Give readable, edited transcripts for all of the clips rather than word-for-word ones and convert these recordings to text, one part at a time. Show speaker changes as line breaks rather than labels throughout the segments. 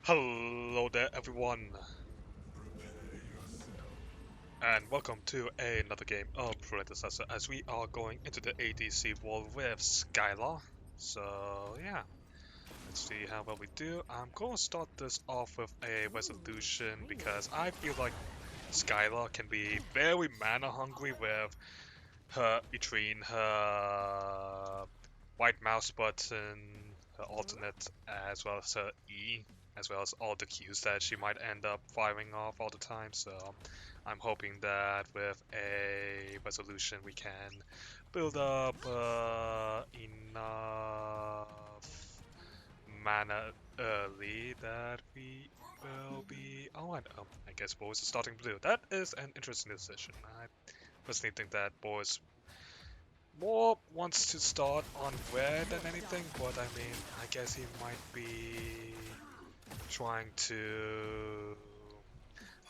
Hello there everyone, and welcome to another game of Predecessor as we are going into the ADC world with Skylar. So yeah, let's see how well we do. I'm going to start this off with a resolution because I feel like Skylar can be very mana hungry with her between her right mouse button, her alternate, as well as her E, as well as all the Qs that she might end up firing off all the time. So I'm hoping that with a resolution we can build up enough mana early that we will be. Oh, and I guess boys are starting blue. That is an interesting decision. I personally think that boys more wants to start on red than anything, but I mean, I guess he might be trying to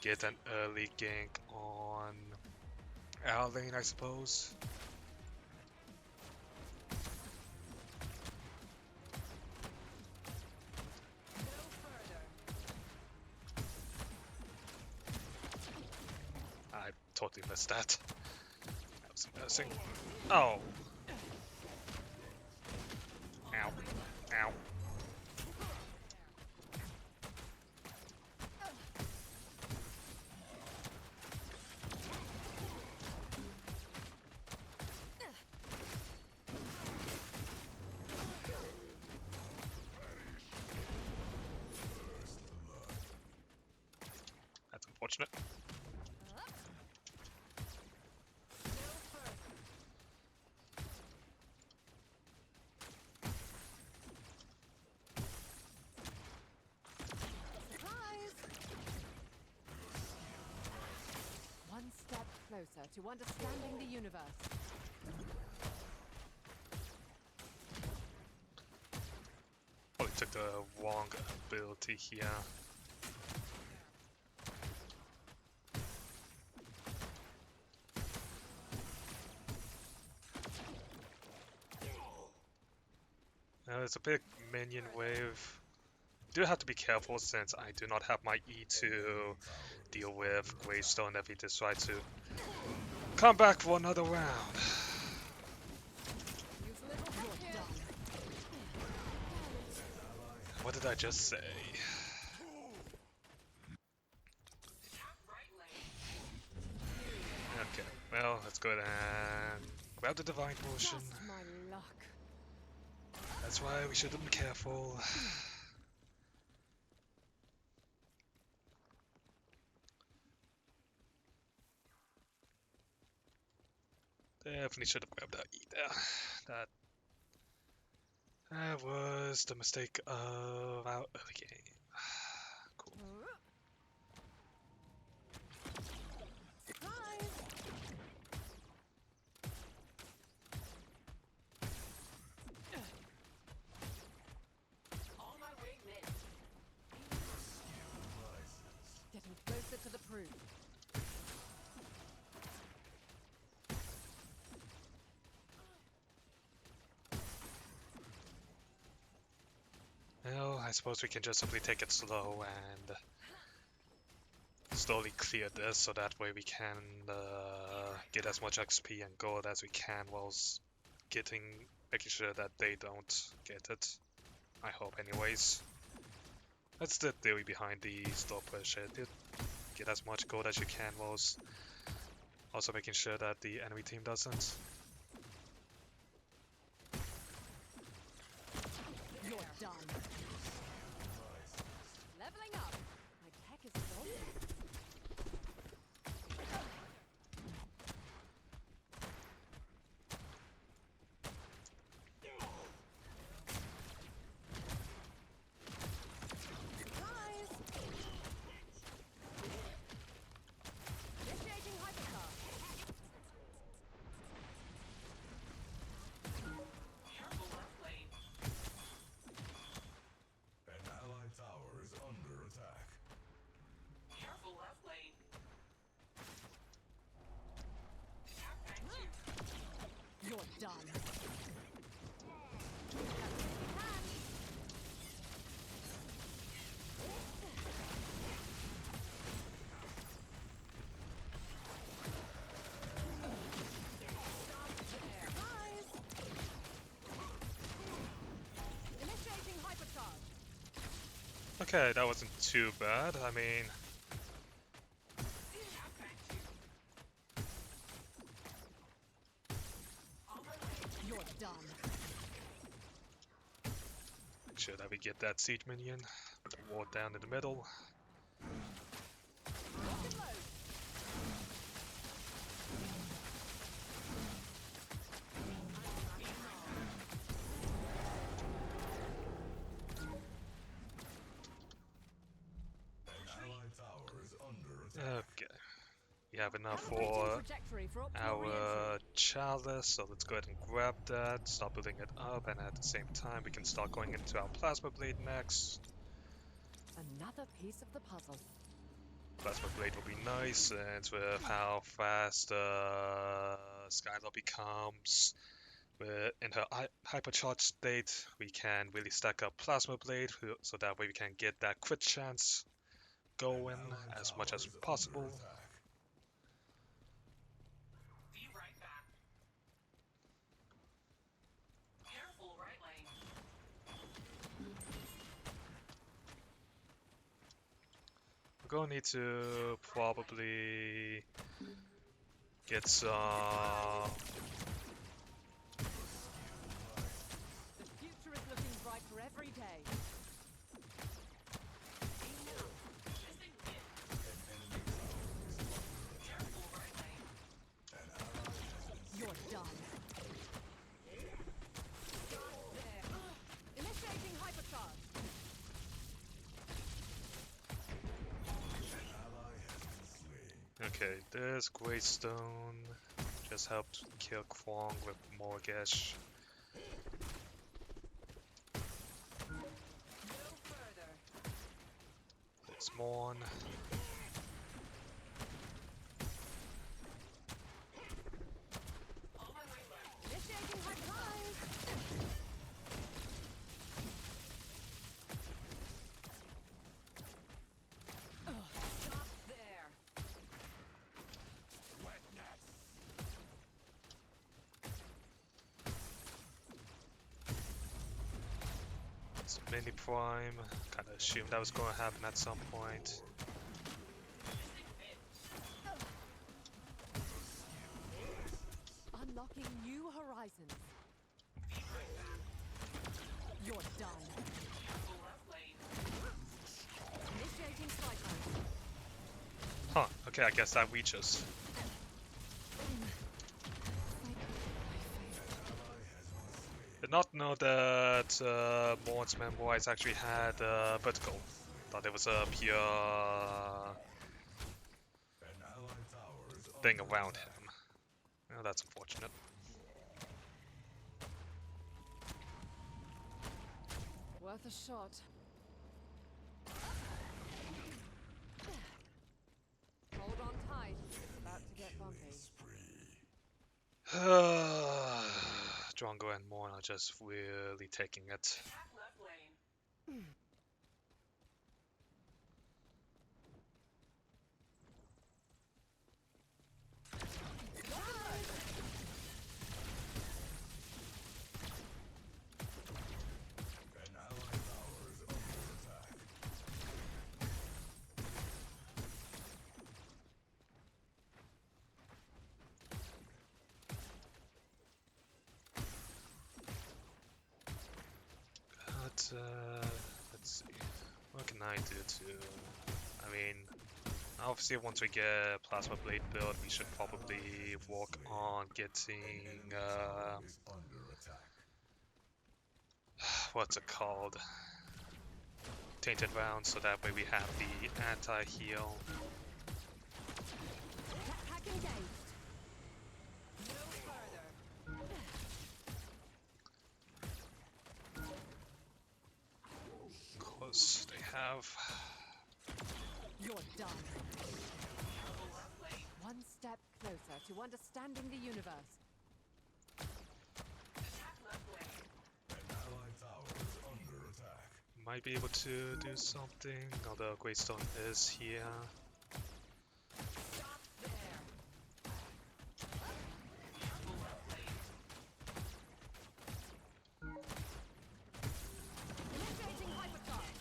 get an early gank on our lane, I suppose. I totally missed that. That was embarrassing. Oh. Ow. Ow. That's unfortunate.
One step closer to understanding the universe.
Probably took the wrong ability here. It's a big minion wave. Do have to be careful since I do not have my E to deal with Gravestone if he decides to come back for another round. What did I just say? Okay, well, let's go ahead and grab the Divine Potion.
My luck.
That's why we should have been careful. Definitely should have grabbed that E there. That was the mistake of our early game. Cool.
Surprise! Getting closer to the proof.
Well, I suppose we can just simply take it slow and slowly clear this so that way we can get as much XP and gold as we can whilst making sure that they don't get it. I hope anyways. That's the theory behind the slow push. Get as much gold as you can whilst also making sure that the enemy team doesn't.
You're done. Leveling up. My tech is golden. Surprise! Initiating Hypercharge.
An allied tower is under attack.
Careful left lane.
You're done.
Okay, that wasn't too bad. I mean,
You're done.
make sure that we get that siege minion. The ward down in the middle.
Lock and load.
Allied tower is under attack.
Okay. We have enough
Navigating
for
trajectory for optimal re-entry.
our chalice, so let's go ahead and grab that, start building it up, and at the same time we can start going into our plasma blade next.
Another piece of the puzzle.
Plasma blade will be nice, and with how fast Skylar becomes in her hypercharge state, we can really stack up plasma blade, so that way we can get that crit chance going
Allied
as much
tower
as
is under
possible.
attack.
Be right back. Careful, right lane.
We're gonna need to probably get some.
The future is looking bright for every day.
Missing it. Careful, right lane.
You're done. There. Initiating hypercharge.
Okay, this Greystone just helped kill Kwong with Morgesh.
No further.
There's Morn.
On my way left.
Initiating hypercharge. Stop there.
It's Mini Prime. Kinda assumed that was gonna happen at some point.
Unlocking new horizons. You're done.
Careful, left lane.
Initiating cyclone.
Huh, okay, I guess that reaches. Did not know that Morn's memoirs actually had vertical. Thought it was a pure
An allied tower is
thing
under
around
attack.
him. Oh, that's unfortunate.
Worth a shot. Hold on tight. It's about to get bumpy.
Drongo and Morn are just really taking it.
Attack left lane.
An allied tower is under attack.
But, let's see. What can I do to... I mean, obviously once we get Plasma Blade built, we should probably work on getting,
Is under attack.
what's it called? Tainted Round, so that way we have the anti-heal.
Attack engaged. No further.
Of course, they have...
You're done. One step closer to understanding the universe.
Attack left lane.
An allied tower is under attack.
Might be able to do something, although Greystone is here.
Stop there.
Careful, left lane.
Initiating hypercharge.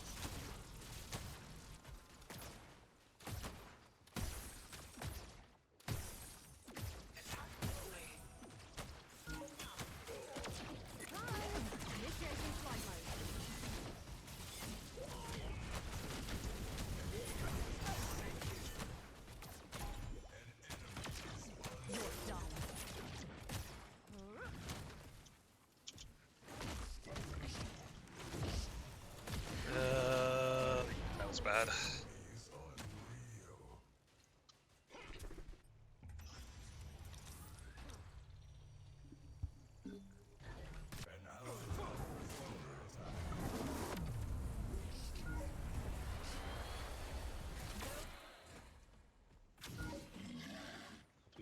was bad.
Is unreal. An allied tower is under attack.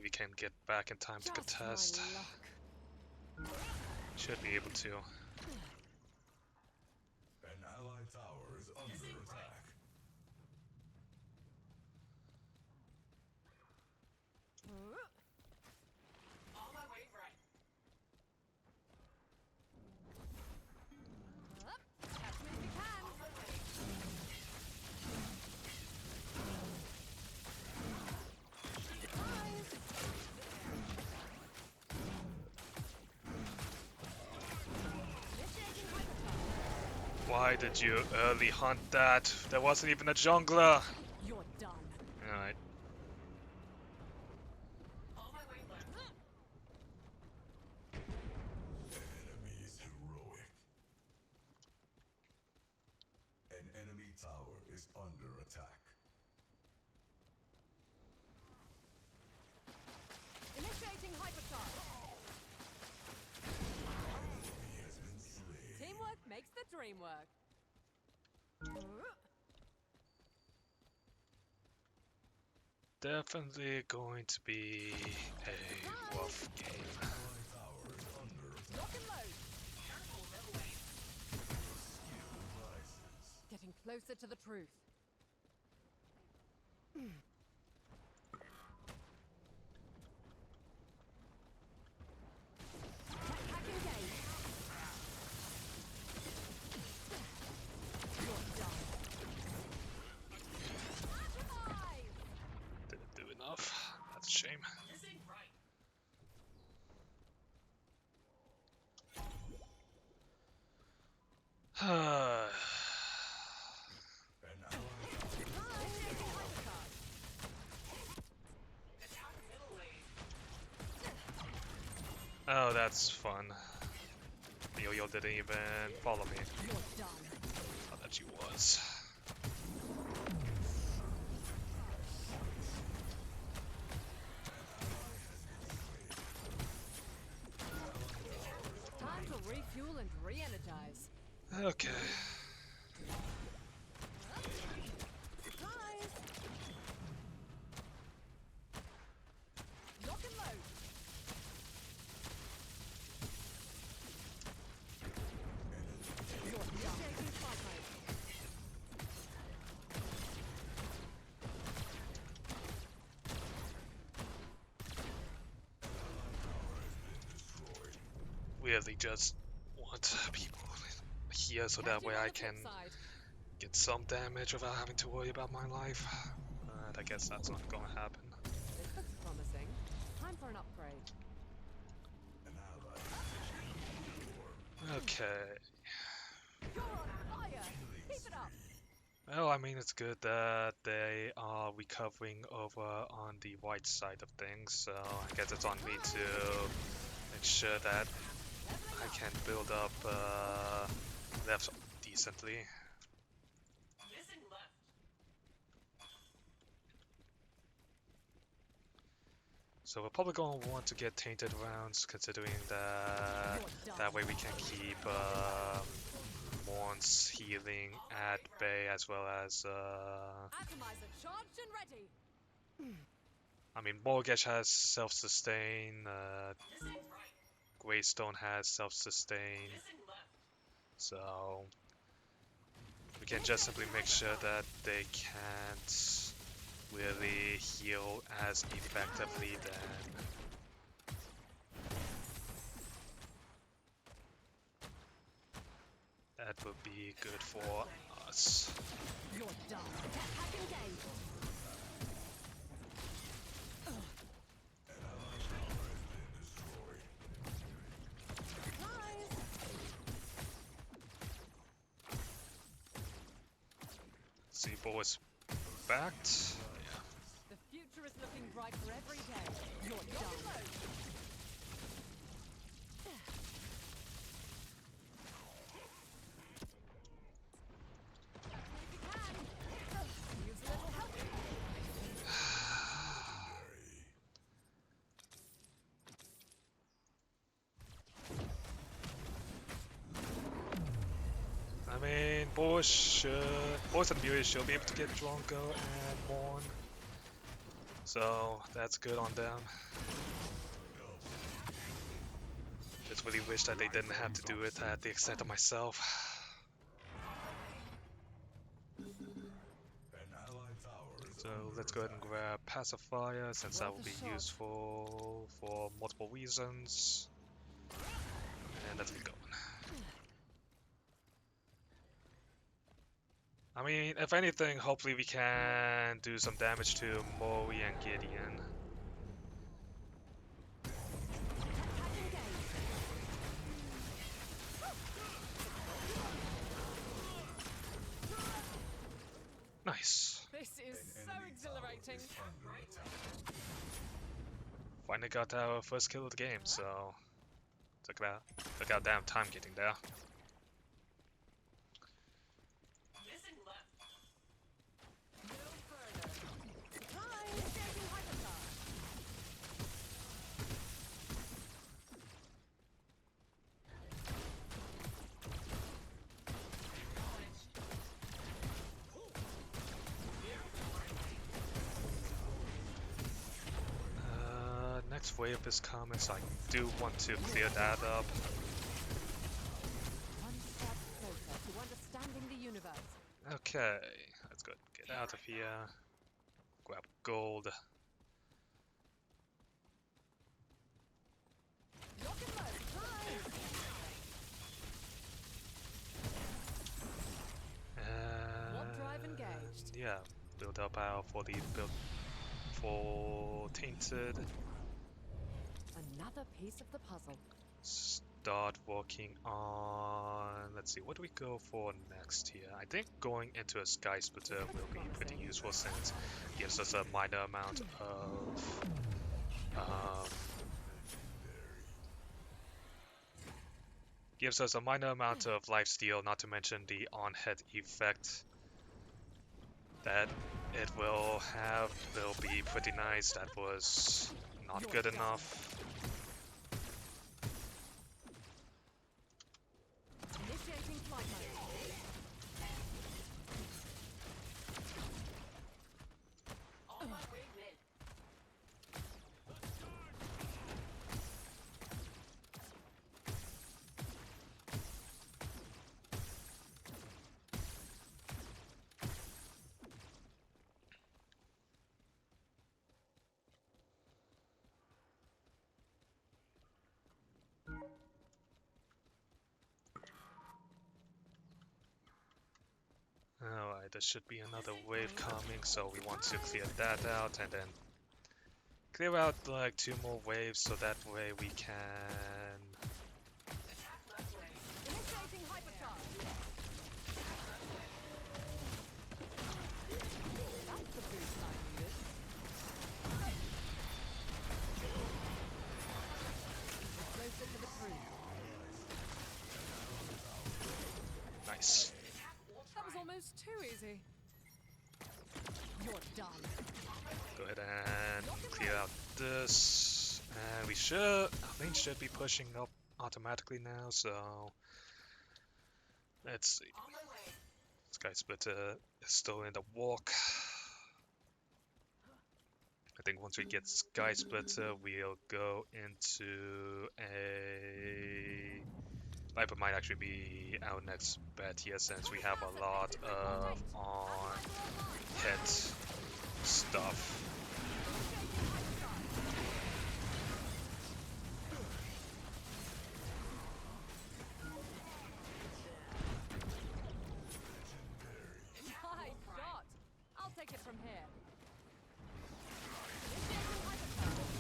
We can get back in time to
Just
contest.
my luck.
Should be able to.
An allied tower is under attack.
On my way, right.
Catch me if you can.
On my way.
Surprise. Initiating hypercharge.
Why did you early hunt that? There wasn't even a jungler.
You're done.
Alright.
On my way, left.
An enemy is heroic. An enemy tower is under attack.
Initiating hypercharge.
Enemy has been slain.
Teamwork makes the dream work.
Definitely going to be a rough game.
Allied tower is under attack.
Lock and load.
Careful, no way.
Skill rises.
Getting closer to the truth. Hack engage. You're done. Atomize.
Didn't do enough. That's a shame.
This ain't right.
An allied tower
Initiating hypercharge.
Attack middle lane.
Oh, that's fun. Yo-Yo didn't even follow me.
You're done.
Thought that she was.
Time to refuel and re-energize.
Okay.
Surprise! Lock and load. You're initiating fight mode.
destroyed.
Really just want people here so that
Catch you
way
on
I
the flip
can
side.
get some damage without having to worry about my life. But I guess that's not gonna happen.
This looks promising. Time for an upgrade.
An ally.
Okay.
You're on fire! Keep it up!
Well, I mean, it's good that they are recovering over on the white side of things, so I guess it's on me to make sure that
Leveling
I
up.
can build up left decently.
Missing left.
So we're probably going to want to get tainted rounds, considering that
You're
that
done.
way we can keep Morn's healing at bay, as well as
Atomizer charged and ready.
I mean, Mortgage has self-sustain,
This ain't right.
Greystone has self-sustain,
Missing left.
so we can just simply make sure that they can't really heal as effectively then. That would be good for us.
You're done. Hack engage.
An allied tower has been destroyed.
Surprise!
See, boys backed. Yeah.
The future is looking bright for every day. You're done. If you can.
boys and viewers should be able to get Drongo and Morn. So that's good on them. Just really wish that they didn't have to do it at the extent of myself.
An allied tower is
So
under
let's go ahead and
attack.
grab Pacifier since that will
Worth a
be
shot.
useful for multiple reasons. And let's get going. I mean, if anything, hopefully we can do some damage to Mori and Gideon. Nice.
This is so exhilarating.
Under attack.
Finally got our first kill of the game, so took our damn time getting there.
Missing left.
No further. Surprise! Initiating hypercharge.
Next wave is coming, so I do want to clear that up.
One step closer to understanding the universe.
Okay, let's go get out of here. Grab gold.
Lock and load. Surprise! Warp drive engaged.
Yeah, build up our for tainted.
Another piece of the puzzle.
Start working on. Let's see, what do we go for next here? I think going into a sky splitter will be pretty useful since it gives us a minor amount of lifesteal, not to mention the on-head effect that it will have. Will be pretty nice. That was not good enough.
Initiating flight mode.
On my way mid.
Alright, there should be another wave coming, so we want to clear that out and then clear out like 2 more waves so that way we can.
Attack left lane.
Initiating hypercharge. That's the boost I needed. Closer to the proof.
Nice.
That was almost too easy. You're done.
Go ahead and clear out this. And we should. Our lane should be pushing up automatically now, so. Let's see.
On my way.
Sky Splitter is still in the walk. I think once we get Sky Splitter, we'll go into a. Viper might actually be our next bet here since we have a lot of on-head stuff.
Nice shot. I'll take it from here. Initiating hypercharge.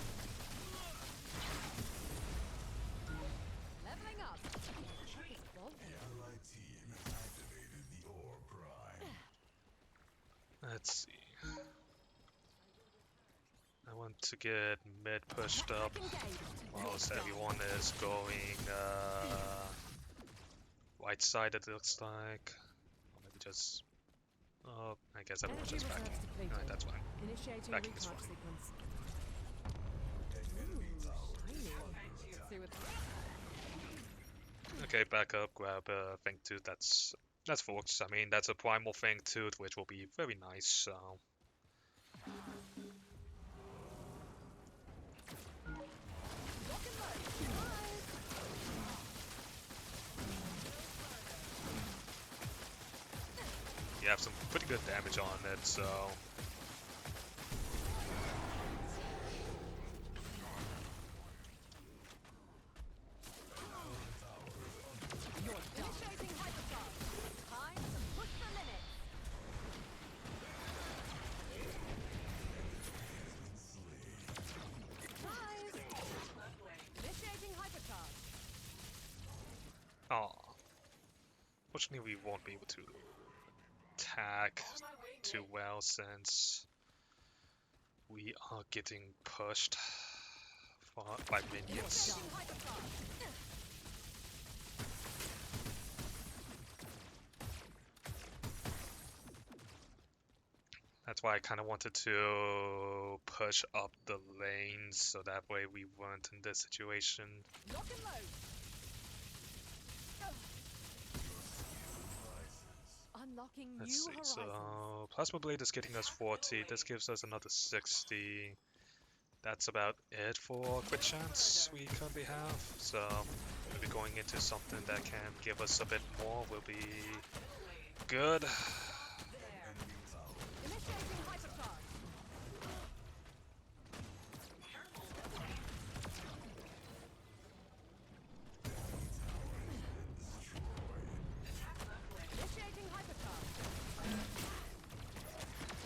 Leveling up. Check his volume.
The allied team has activated the ore prime.
Let's see. I want to get mid pushed up whilst everyone is going right side, it looks like. Or maybe just. Oh, I guess everyone's
Energy
just backing.
reserves depleted.
Alright, that's fine.
Initiating
Backing is
recharge
fine.
sequence.
Enemy tower is
Shiny.
under attack.
See what
Okay, back up, grab Feng 2, that's That's forks. I mean, that's a primal thing too, which will be very nice. So
Lock and load. Surprise.
you have some pretty good damage on it. So
You're done. Initiating hypercharge. Time to push the limits. Surprise. Initiating hypercharge.
ah, fortunately we won't be able to attack too well since we are getting pushed by minions.
Initiating hypercharge.
That's why I kind of wanted to push up the lanes so that way we weren't in this situation.
Lock and load. Unlocking
Let's
new
see,
horizons.
so Plasma Blade is getting us 40, this gives us another 60. That's about it for crit chance we currently have, so maybe going into something that can give us a bit more will be good.
Initiating hypercharge. Initiating hypercharge.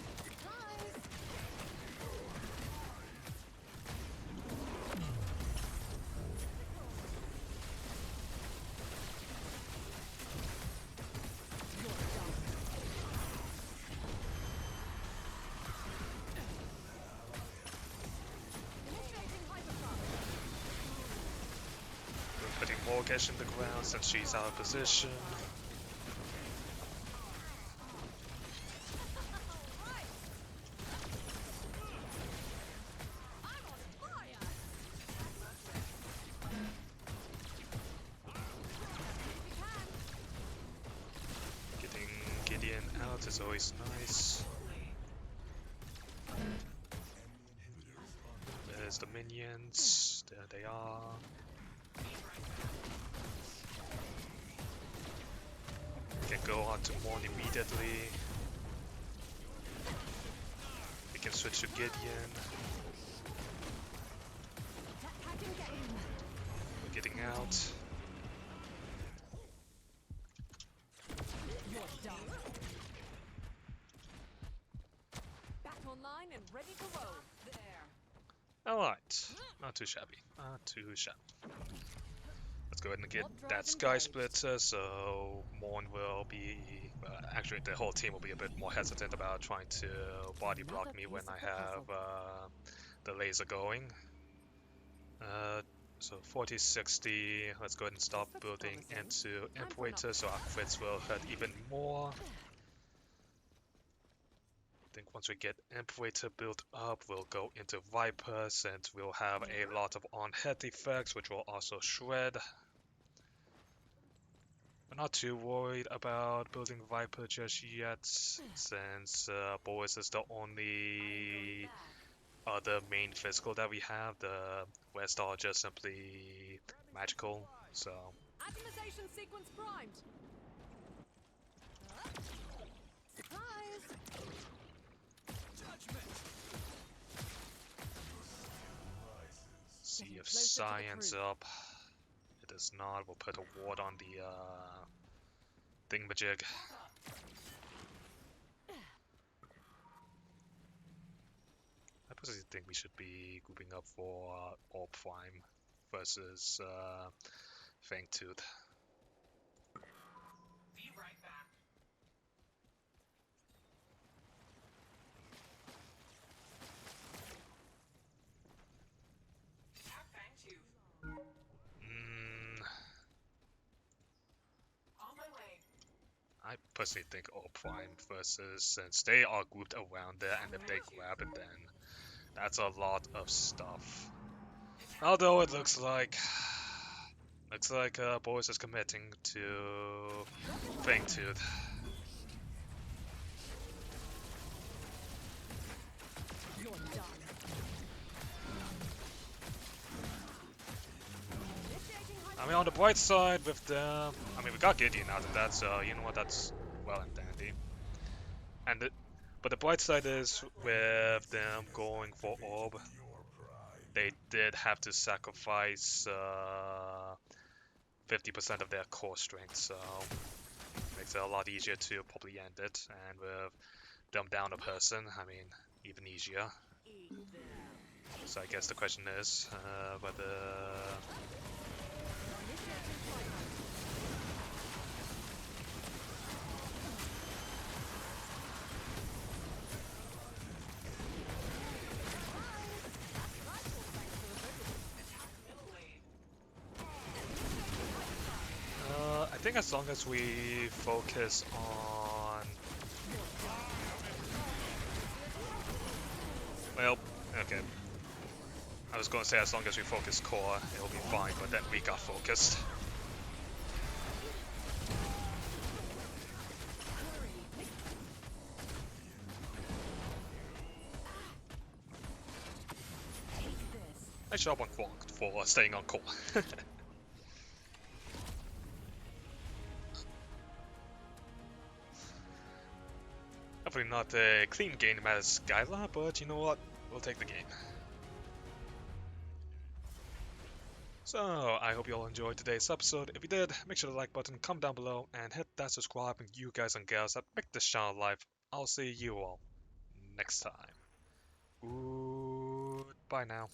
Surprise. You're done. Initiating hypercharge.
We're putting Morgesh in the ground since she's out of position.
Right. I'm on fire. If you can.
Getting Gideon out is always nice. There's the minions, there they are. Can go on to Morn immediately. We can switch to Gideon.
Hacking game.
We're getting out.
You're done. Back online and ready to roll. There.
Alright, not too shabby, not too shabby. Let's go ahead and get
What
that
dragon
Sky
goes?
Splitter, so Morn will be, actually the whole team will be a bit more hesitant about trying to body block
Another
me when
piece
I
of the
have
puzzle.
the laser going. So 40, 60, let's go ahead and start
This looks
building
promising.
into
Time for an
Imperator so our crits will hurt even more. I think once we get Imperator built up, we'll go into Viper since we'll have a lot of on-hit effects which will also shred. We're not too worried about building Viper just yet since Boris is the only other main physical that we have. The rest are just simply magical, so
Atomization sequence primed. Surprise.
see
Getting
if
closer to the
Science
truth.
up. It does not. We'll put a ward on the thingamajig. I personally think we should be grouping up for Orb Prime versus Fangtooth.
Be right back. Attack Fangtooth.
Mm,
On my way.
I personally think Orb Prime versus, since they are grouped around there, and if they grab it, then that's a lot of stuff. Although it looks like Looks like Boris is committing to Fangtooth.
You're done. Initiating
I mean, on the bright side with the... I mean, we got Gideon out of that, so you know what, that's well and dandy. And but the bright side is, with them going for Orb, they did have to sacrifice 50% of their core strength, so makes it a lot easier to probably end it. And with them down a person, I mean, even easier. So I guess the question is whether... I think as long as we focus on... Well, okay. I was going to say as long as we focus core, it'll be fine, but then we got focused. Nice job on Quark for staying on core. Hopefully not a clean game as Skylar, but you know what? We'll take the game. So, I hope you all enjoyed today's episode. If you did, make sure to like button, comment down below, and hit that subscribe, and you guys and girls that make this channel live. I'll see you all next time. Goodbye now.